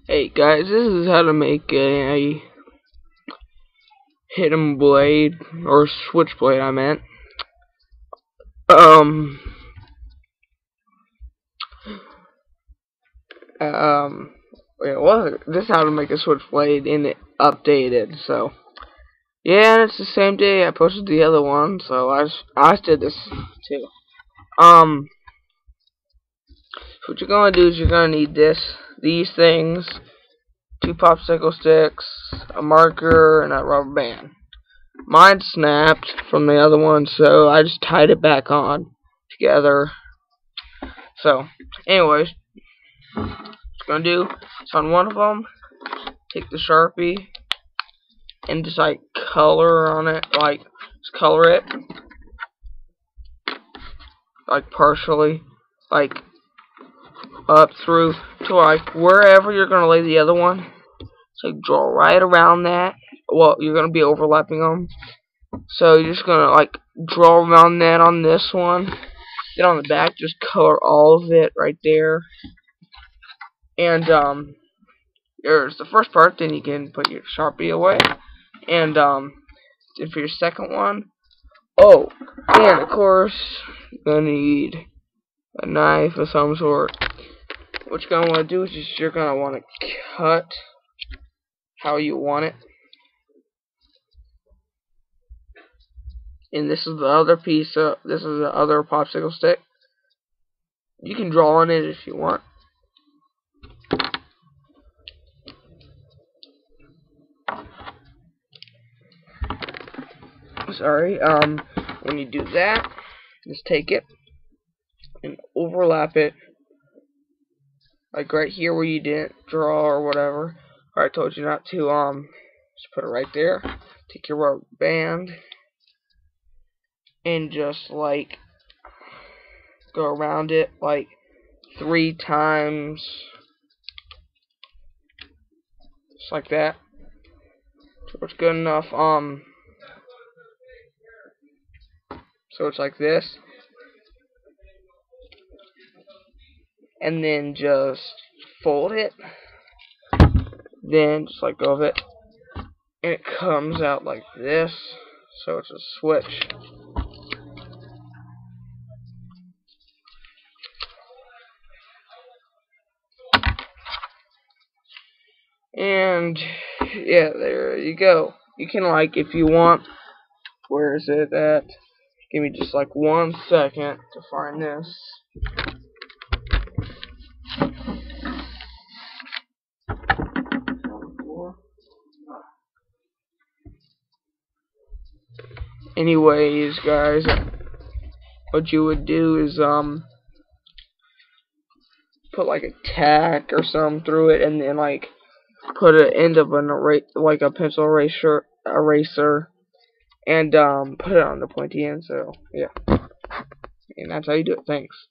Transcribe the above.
Hey guys, this is how to make a hidden blade, or switchblade I meant. Um, Wait, what? This is how to make a switchblade and it updated, so. Yeah, and it's the same day I posted the other one, so I did this too. What you're gonna do is you're gonna need these things, 2 popsicle sticks, a marker, and a rubber band. Mine snapped from the other one, so I just tied it back on together. So, anyways, what you're gonna do is on one of them, take the Sharpie and just like color on it, like just color it, like partially, like up through to like wherever you're gonna lay the other one. So draw right around that. Well, you're gonna be overlapping them. So you're just gonna like draw around that on this one. Then on the back, just color all of it right there. And there's the first part. Then you can put your Sharpie away. And then for your second one, oh, and of course, you're gonna need a knife of some sort. What you're gonna want to do is just you're gonna want to cut how you want it. And this is the other piece of, this is the other popsicle stick. You can draw on it if you want. Sorry, when you do that, just take it and overlap it, like right here where you didn't draw or whatever. Or I told you not to, just put it right there. Take your rubber band and just like go around it like 3 times, just like that. So it's good enough. So it's like this, and then just fold it, then just let go of it, and it comes out like this. So it's a switch. And yeah, there you go. You can, like, if you want, where is it at? Give me just like 1 second to find this. Anyways, guys, what you would do is put like a tack or something through it, and then like put an end of an like a pencil eraser, and put it on the pointy end. So yeah, and that's how you do it. Thanks.